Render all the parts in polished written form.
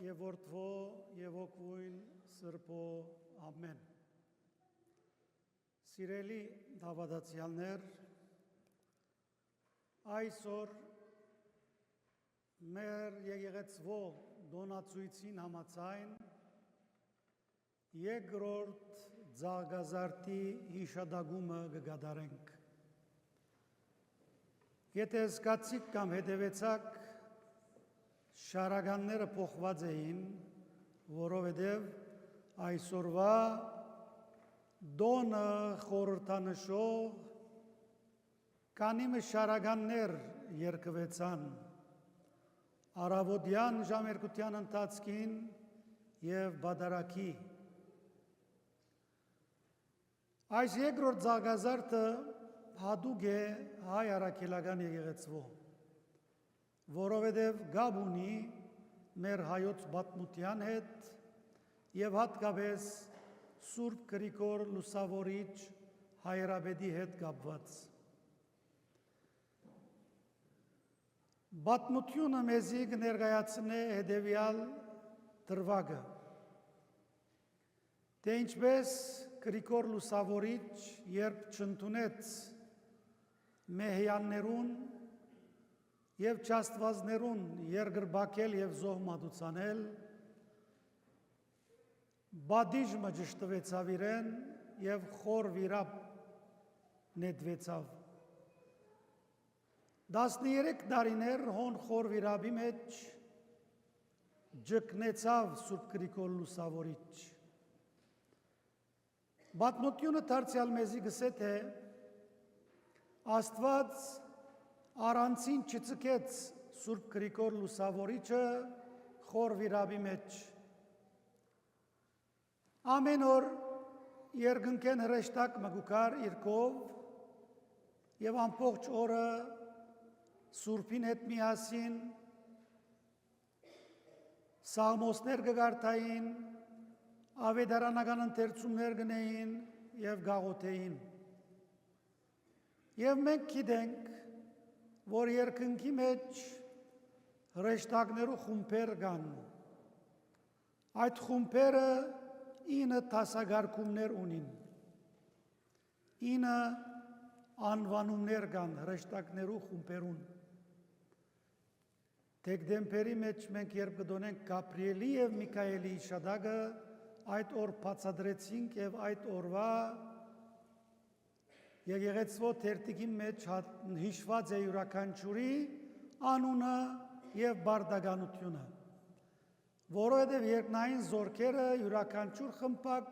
եւ Որդվո եւ Օգուին Սրբո ամեն։ Սիրելի դավադացյալներ, այսօր մեր եկեղեցվո դոնացույցին համաձայն երկրորդ ձաղգազարտի հիշադակումը կգադարենք։ Եթե զգացիք կամ հետևեցաք, շարականները փոխված էին, որովհետև այսօրվա դոնը խորհրդանշող կանիմը շարականներ երկվեցան առավոտյան ժամերկության ընթացքին և բադարակի։ Այս երկրորդ ձաղգազարտը հատուկ է հայ առաքելական եկեղեցվո, որովհետև գաբ ունի մեր հայոց պատմության հետ և հատկապես Սուրբ Գրիգոր Լուսավորիչ հայրապետի հետ կապված։ Պատմությունը մեզի կներկայացնե հետևյալ դրվագը, թե ինչպես Գրիգոր Լուսավորիչ, երբ չընդունեց մեհյաններուն և չաստվածներուն երկրպագել և զոհ մատուցանել, բադիժմը ճշտվեցավ իրեն և խոր վիրապ նետվեցավ։ 13 տարիներ հոն խոր վիրապի մեջ ջկնեցավ Սուրբ Գրիգոր Լուսավորիչ։ Պատմությունը դարձյալ մեզի գսե թե Աստված առանցին չծկեց Սուրբ Գրիգոր Լուսավորիչը խոր վիրապի մեջ։ Ամեն օր երկնքեն հրեշտակ մգուկար իրկով և ամբողջ օրը Սուրբին հետ միասին սաղմոսներ կգարդային, ավետարանական ընթերցումներ կնեին և գաղութեին։ Եվ մենք գիտենք, որ երկնքի մեջ հրեշտակներու խումբեր կան։ Այդ խումբերը 9 դասակարգումներ ունին, 9 անվանումներ կան հրեշտակներու խումբերուն։ Դեկտեմբերի մեջ մենք երբ կդոնենք Գաբրիելի և Միքայելի հիշադակը, այդ օր բացատրեցինք և այդ օրվա եկեղեցվո թերթիկի մեջ հիշված է յուրաքանչյուրի անունը և բարդականությունը, որովհետև երկնային զորքերը յուրաքանչյուր խմբակ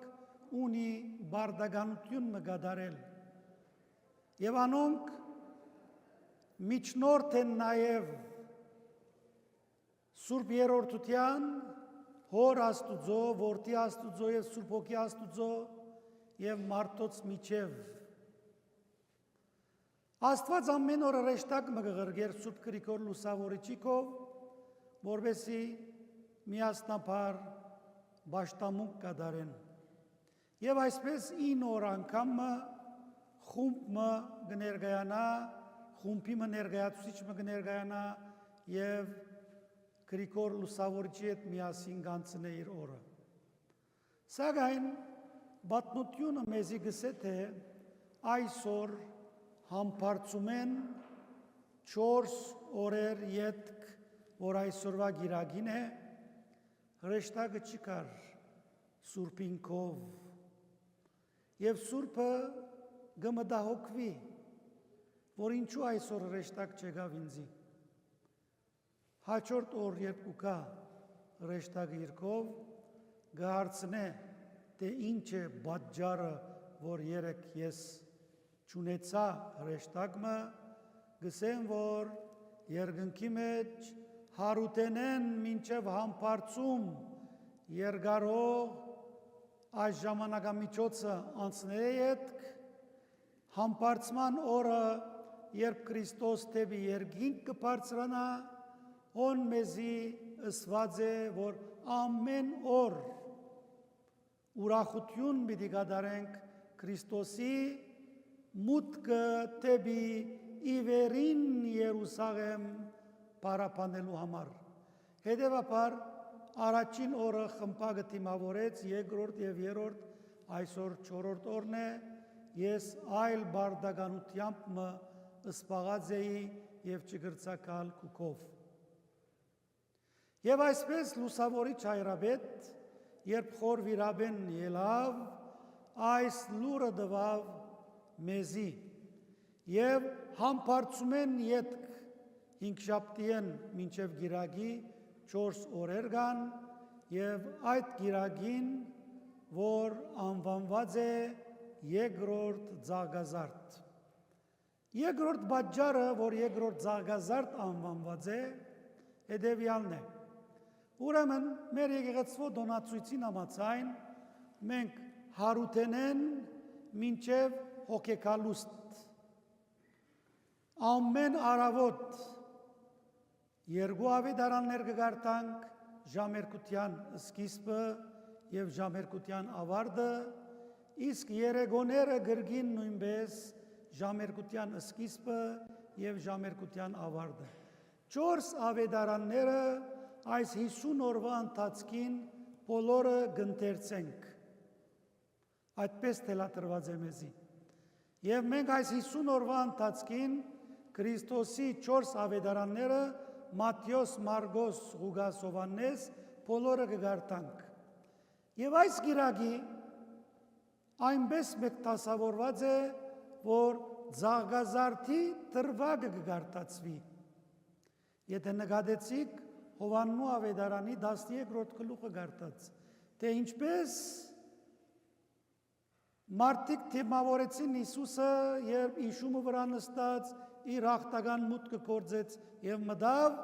ունի բարդականություն մգադարել և անոնք միջնորդ են նաև Սուրբ Երրորդության, Հոր Աստուծո, Որդի Աստուծո և Սուրբ Հոգի Աստուծո և մարդոց միջև։ Աստված ամեն օր հրեշտակ մգղրգեր Սուրբ Գրիգոր Լուսավորիչիկով, որպեսզի միասնաբար պաշտամունք կատարեն։ Եվ այսպես 9 օր անգամը խումբը կներկայանա, խումբի ներկայացուցիչը կներկայանա և Գրիգոր Լուսավորիչի հետ միասին կանցնե իր օրը։ Սակայն պատմությունը մեզի գսե թե այսօր համբարձում են 4 օրեր ետք, որ այսօրվա գիրագին է, հրեշտակը չկար Սուրբինքով և Սուրբը գմդահոգվի, որ ինչու այսօր հրեշտակ չեկավ ինձի։ Հաջորդ օր երբ կուկա հրեշտակը իրկով, գհարցնե, թե ինչ է պատճառը, որ երեք ես չունեցա հրեշտակը, գսեն, որ երկնքի մեջ հարութենեն մինչև համբարձում երկարող այս ժամանակամիջոցը անցնե ետք, համբարձման օրը, երբ Քրիստոս դեպի երկինք կբարձրանա, հոն մեզի ըսված է, որ ամեն օր ուրախություն պիտի կատարենք Քրիստոսի մուտքը դեպի իվերին Երուսաղեմ պարապանելու համար։ Հետևաբար առաջին օրը խմբագը թիմավորեց, երկրորդ եւ երրորդ, այսօր չորրորդ օրն է, ես այլ բարդականությամբ մը սպաղած էի եւ չգրցակալ կուքով։ Եվ այսպես լուսավորիչ հայրաբետ, երբ խոր վիրաբեն ելավ, այս լուրը դվավ մեզի եւ համբարձում են ետք հինգշաբթիեն մինչև գիրագի 4 օրեր կան եւ այդ գիրագին, որ անվանված է երկրորդ ձագազարդ։ Երկրորդ բաժարը, որ երկրորդ ձագազարդ անվանված է, հետևյալն է։ Ուրեմն մեր եկեղեցվո դոնացույցին համաձայն մենք հարութենեն մինչև հոգեկալուստ ամեն առավոտ երկու ավետարաններ կգարտանք, ժամերկության սկիզբը եւ ժամերկության ավարտը, իսկ երեգոները գրգին նույնպես ժամերկության սկիզբը եւ ժամերկության ավարտը։ 4 ավետարանները այս 50 օրվա ընթացքին բոլորը գընթերցենք։ Այդպես թելադրված է մեզի։ Եվ մենք այս 50 օրվա ընթացքին Քրիստոսի 4 ավետարանները Մատթեոս, Մարգոս, Ղուգաս, Հովհաննես բոլորը կգարտանք։ Եվ այս գիրագի այնպես մեկ դասավորված է, որ ձագազարդի դրվագը կգարտացվի։ Եթե նկատեցիք Հովհաննու ավետարանի 13-րդ գլուխը գարտած, թե ինչպես մարդիկ թիմավորեցին Հիսուսը, երբ իշումը վրա նստած իր հաղթական մուտքը գործեց եւ մտավ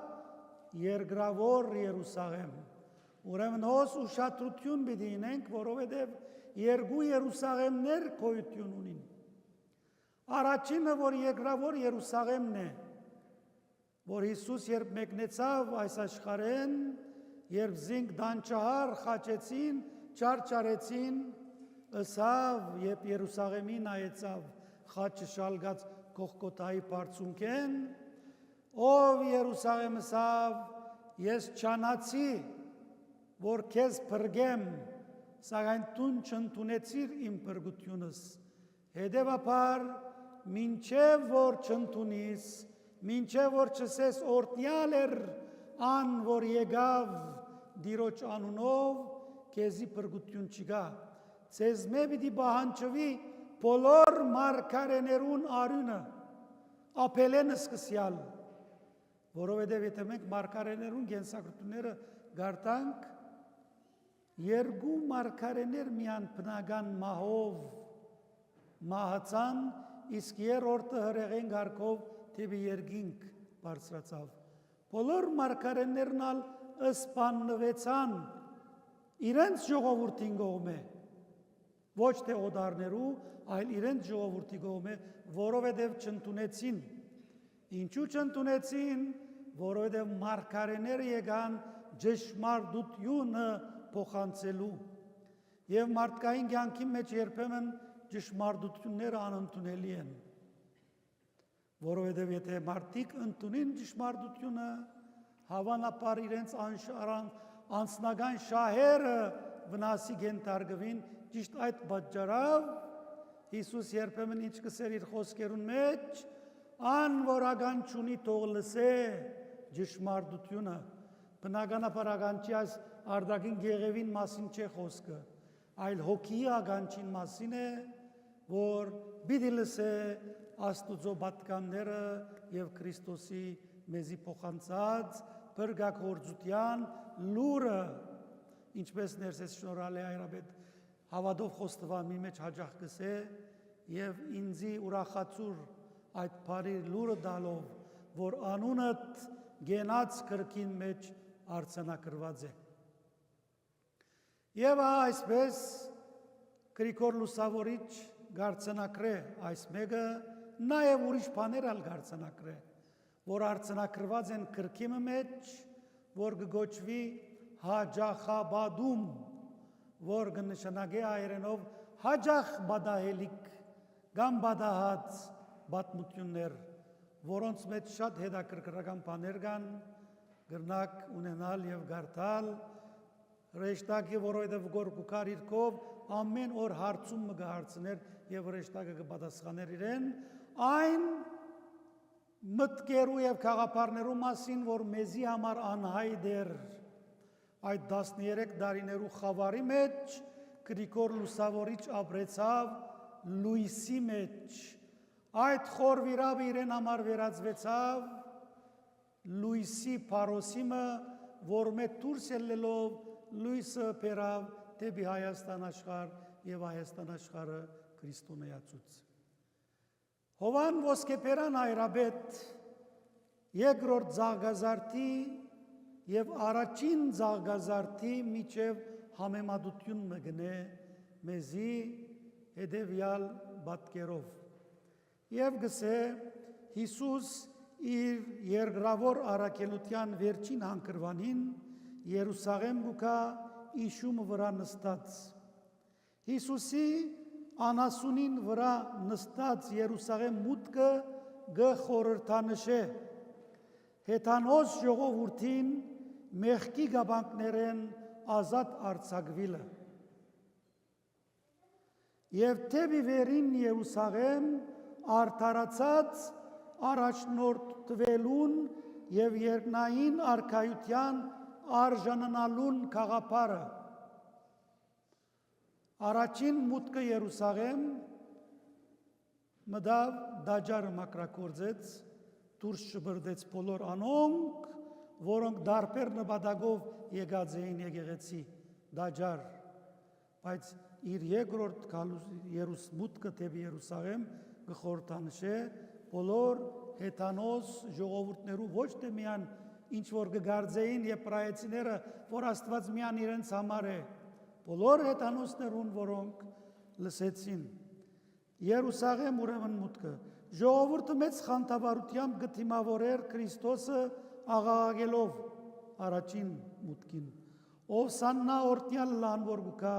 երկրավոր Երուսաղեմ։ Ուրեմն հոս ուշադրություն պիտի ունենք, որովհետեւ երկու Երուսաղեմներ գոյություն ունին։ Առաջինը, որ երկրավոր Երուսաղեմն է, որ Հիսուս երբ մեկնեցավ այս աշխարհեն, երբ զինք դանչահար խաչեցին, չարչարեցին, ըսավ, երբ Երուսաղեմին այեցավ, խաչը շալգած Գողգոթայի բարձունքեն, ով Երուսաղեմ ըսավ, ես չանացի, որ քեզ փրկեմ, սակայն տուն չընդունեցիր իմ փրկությունս, հետևաբար մինչև որ չընդունիս, մինչև որ չսես օրհնյալ էր ան, որ եկավ Տիրոջ անունով, քեզի փրկություն չկա։ Ձեզ մե պիտի պահանջվի բոլոր մարգարեներուն արյունը, ապելեն սկսյալ, որովհետև եթե մենք մարգարեներուն կենսագրությունները գարտանք, երկու մարգարեներ միան բնական մահով մահացան, իսկ երրորդը հրեղեն գարկով թեպի երկինք բարձրացավ։ Բոլոր մարգարեներն ալ սպանվեցան իրենց ժողովրդին կողմէ, ոչ թե օդարներու, այլ իրենց ժողովրդի կողմէ, որովհետև չընդունեցին։ Ինչու չընդունեցին, որովհետև մարգարեները եկան ճշմարտությունը փոխանցելու։ Եվ մարդկային կյանքի մեջ երբեմն ճշմարտությունները անընդունելի են։ Որովհետև եթե մարդիկ ընդունին ճշմարտությունը, հավանաբար իրենց անձնական շահերը վնասի կենթարկվին, ճիշտ այդ պատճառով Հիսուս երբեմն ինչ կսեր իր խոսքերուն մեջ, ան որ ականջունի թող լսե ճշմարտությունը, բնականաբար ականջի այս արտաքին գեղևին մասին չէ խոսքը, այլ հոգիի ականջին մասին է, որ պիտի լսե Աստուծո պատկանները եւ Քրիստոսի մեզի փոխանցած բրգակորձության լուրը, ինչպես ներսես շնորհալ է հայրաբեդ հավատով խոստովանի մեջ հաջող կսե եւ ինձի ուրախացուր այդ բարի լուրը դալով, որ անունդ գենաց կրկին մեջ արձանագրված է։ Եվ այսպես Գրիգոր Լուսավորիչ գարցանակրե այս մեկը, նաև ուրիշ բաներ ալ գարցանակրե, որ արձանագրված են կրկի մեջ, որ կգոչվի հաջախաբադում, որ կնշանակե հայերենով հաջախ բադահելիք, կամ բադահած պատմություններ, որոնց մեջ շատ հետաքրքրական բաներ կան, գրնակ ունենալ եւ գարտալ, Ռեշտակի որովհետև գորգուկար իրքով ամեն օր հարցում մը գահարցներ եւ ռեշտակը կպատասխաներ իրեն այն մտքերու եւ խաղապարներու մասին, որ մեզի համար անհայտ էր այդ 13 տարիներու խավարի մեջ Գրիգոր Լուսավորիչ ապրեցավ լույսի մեջ այդ խոր վիրաբը իրեն համար վերածվեցավ լույսի փարոսիմը որ մեծ դուրս ելնելով լույսը բերավ դեպի Հայաստան աշխարհ եւ Հայաստան աշխարհը քրիստոնեացուց Հովան ոսկեբերան հայրաբեդ երկրորդ զարգազարդի եւ առաջին զարգազարդի միջև համեմատություն մգնե մեզի հետեւյալ բատկերով եւ գսե Հիսուս իր երկրավոր առաքելության վերջին հանգրվանին Երուսաղեմ գուկա իշում վրա նստած Հիսուսի անասունին վրա նստած Երուսաղեմ մուտքը գխորհրդանշե հետանոց ժողովրդին մեղքի գաբանքներեն ազատ արձակվելը եւ թեպի վերին Երուսաղեմ արդարացած առաջնորդվելուն եւ երկնային արքայության արժանանալուն խաղապարը Առաջին մուտքը Երուսաղեմ մդավ դաջարը մակրակորձեց, դուրս շբրդեց բոլոր անոնք, որոնք դարբեր նպատակով եկած էին եկեղեցի դաջար, բայց իր երկրորդ մուտքը դեպի Երուսաղեմ գխորհրդանշե բոլոր հետանոց ժողովուրդներու ոչ թե միան ինչ որ կգարձեին եւ պրայեցիները, որ Աստված միան իրենց համար է Բոլոր հետանոսներուն, որոնք լսեցին, Երուսաղեմ ուրեմն մուտքը, ժողովուրդը մեծ խանդավառությամբ գտիմավորեր Քրիստոսը աղաղակելով առաջին մուտքին, ով սաննա օրտնյալ լան որ գուկա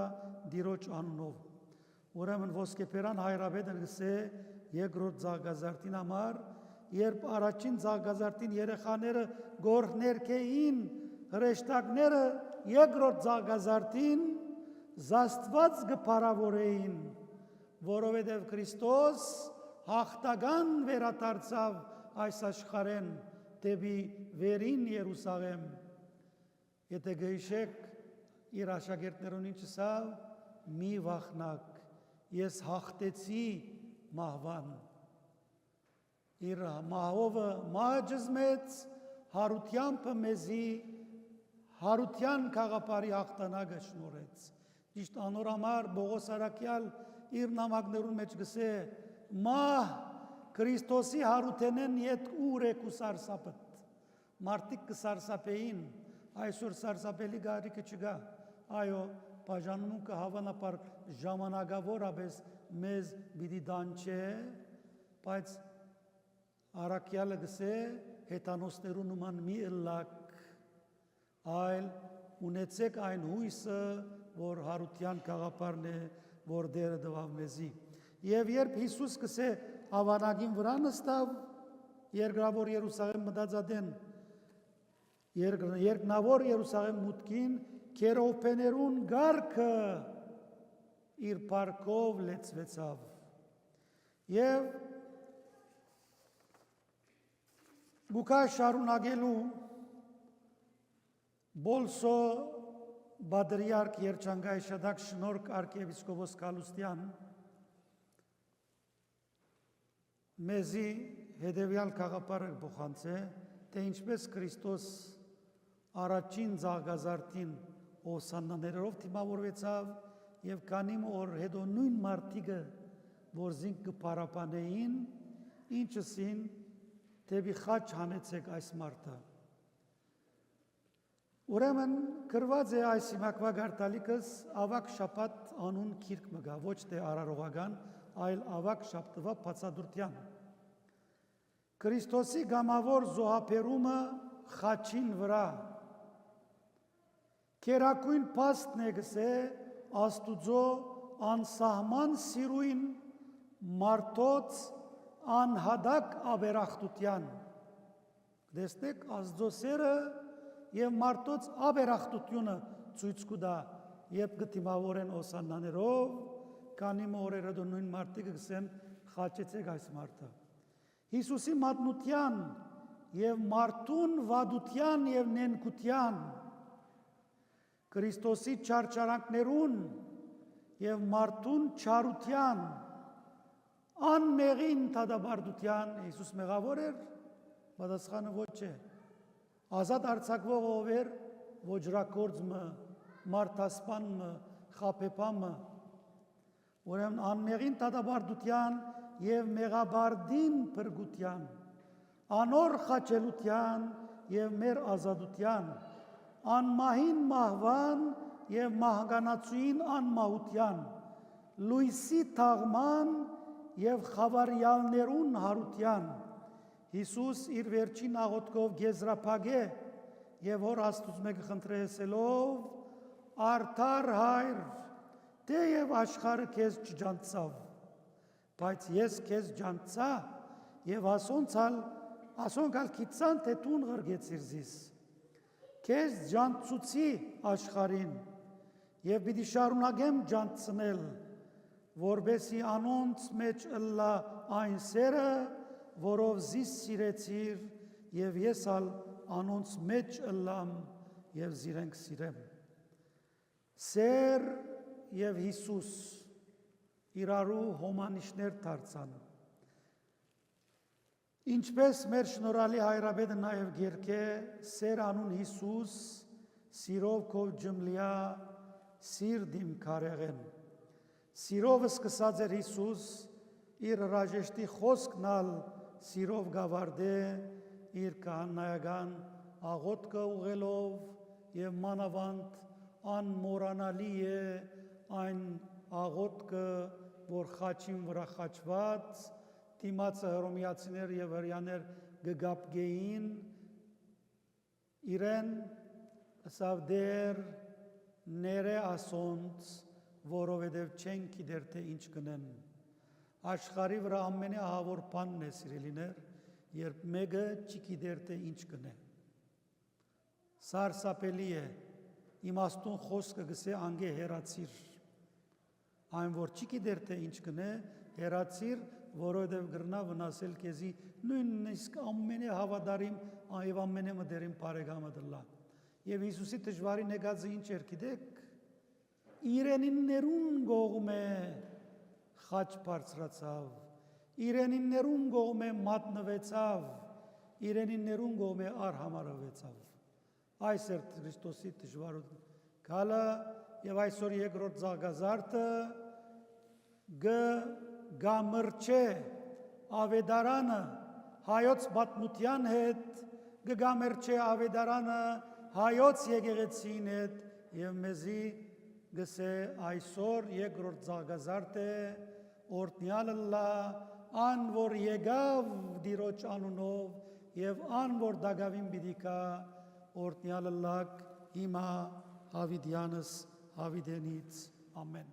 դիրոջ անունով, ուրեմն ոսկեբերան հայրաբեդը գսե երկրորդ զարգազարդին համար, երբ առաջին զարգազարդին երեխաները գորներքեին, հրեշտակները երկրորդ զարգազարդին Զաստված գպարավորեին, որովհետև Քրիստոս հաղթական վերադարձավ այս աշխարհեն դեպի վերին Երուսաղեմ։ Եթե գիշեք իր աշակերտներուն ինչ ասավ, մի վախնակ, ես հաղթեցի մահվան։ Իր մահովը մահջզմեց, հարությամբ մեզի հարության խաղապարի հաղթանակը շնորհեց։ Ճիշտ անորամար Բողոս Արաքյալ իր նամակներուն մեջ գսե մահ Քրիստոսի հարութենեն ետ ուր է կուսարսապտ մարդիկ կսարսապեին այսօր սարսապելի գարիկը չգա այո բաժանում կհավանապար ժամանակավոր ապես մեզ պիտի դանչե բայց Արաքյալը գսե հետանոսներու նման մի ըլլակ այլ ունեցեք այն հույսը որ հարության խաղապարն է որ դերը տվավ մեզի եւ երբ Հիսուս կսե ավանագին վրա նստավ երկրավոր Երուսաղեմ մտածադեն երկնավոր Երուսաղեմ մուտքին քերոպեներուն գարքը իր պարկով լեցվեցավ եւ գուկա շարունակելու Բոլսո Բադրիարք Երջանկայ Շադակ Շնորհք arczepiskopos Կալուստյան մեզի հետևյալ խաղապարը փոխանցե թե ինչպես Քրիստոս առաջին զարգազարդին ոսաններով թիմավորվեցավ եւ քանի օր հետո նույն մարտիկը որ զինք կփարապանեին ինչսին դեպի խաչ հանեցեք այս մարտը Ուրեմն գրված է այս հիմակվա գարտալիքս ավակ շապատ անուն քիրք մգա, ոչ թե արարողական, այլ ավակ շապտվա բացադրության։ Քրիստոսի գամավոր զոհաբերումը խաչին վրա։ Կերակույն պաստն է գսե աստուծո անսահման սիրույն մարդոց անհադակ աբերախտության։ Դեսնեք աստծո սերը եւ մարդոց աբերախտությունը ցույց կտա, երբ գտիմավորեն օսանաներով, քանի մորերը դու նույն մարդիկ գսեն խաչեցեք այս մարդը։ Հիսուսի մատնության եւ մարդուն վադության եւ նենկության, Քրիստոսի չարչարանքներուն եւ մարդուն չարության, անմեղին տադաբարդության Հիսուս մեղավոր էր, պատասխանը ոչ է։ Ազատ արձակվող ով էր, ոճրակորձը, մարդասպանը, խապեպամը, ուրեմն անմեղին տադաբարդության եւ մեղաբարդին փրկության, անոր խաչելության եւ մեր ազատության, անմահին մահվան եւ մահկանացուին անմահության, լույսի թաղման եւ խավարյալներուն հարության, Հիսուս իր վերջին աղոթքով գեզրափագե եւ հոր Աստծո մեկ խնդրեսելով, արդար հայր, թեև աշխարհը քեզ չջանցավ, բայց ես քեզ ջանցա եւ ասոնքալ քիծան թե տուն ղրգեցիր զիս, քեզ ջանցուցի աշխարհին եւ պիտի շարունակեմ ջանցնել, որբեսի անոնց մեջ ըլլա այն սերը, որով զիս սիրեցիր եւ ես ալ անոնց մեջ ըլլամ եւ զիրենք սիրեմ։ Սեր եւ Հիսուս իրարու հոմանիշներ դարձան։ Ինչպես մեր շնորհալի հայրաբեդը նաեւ գերքե սեր անուն Հիսուս սիրով քով ջմլիա սիրդիմ կարեղեն։ Սիրով սկսած էր Հիսուս իր հրաժեշտի խոսքնալ սիրով գավարդե իր քահանայական աղոթքը ուղելով եւ մանավանդ անմոռանալի է այն աղոթքը, որ խաչին վրա խաչված դիմացը հռոմեացիներ եւ հրեաներ գգապգեին իրեն ասավ դեր ները ասոնց, որովհետև չեն գիտեր թե ինչ կնեն։ Աշխարհի վրա ամենահավոր բանն է սիրելիներ, երբ մեկը չգիտեր թե ինչ կնե։ Սարսափելի է, իմաստուն խոսքը գսե անգե հեռացիր։ Այն որ չգիտեր թե ինչ կնե, հեռացիր, որովհետև գրնա վնասել քեզի նույնիսկ ամենահավատարիմ եւ ամենամդերին բարեկամը դլա։ Եվ Հիսուսի դժվարի նեղածը ինչ էր գիտեք։ Իրենիներուն գողմե խաչ բարձրացավ, իրենիներուն գողմե մատնվեցավ, իրենիներուն գողմե արհամարվեցավ։ Այս էր Քրիստոսի դժվարությունը։ Գալը եւ այսօր երկրորդ զարգազարդը գամրչե ավետարանը հայոց պատմության հետ, գամրչե ավետարանը հայոց եկեղեցին հետ եւ մեզի գսե այսօր երկրորդ զարգազարդ է օրտնյալը լա ան որ եկավ դիրոջ անունով եւ ան որ դագավին պիտի կա օրտնյալը լակ հիմա հավիդյանս հավիդենից ամեն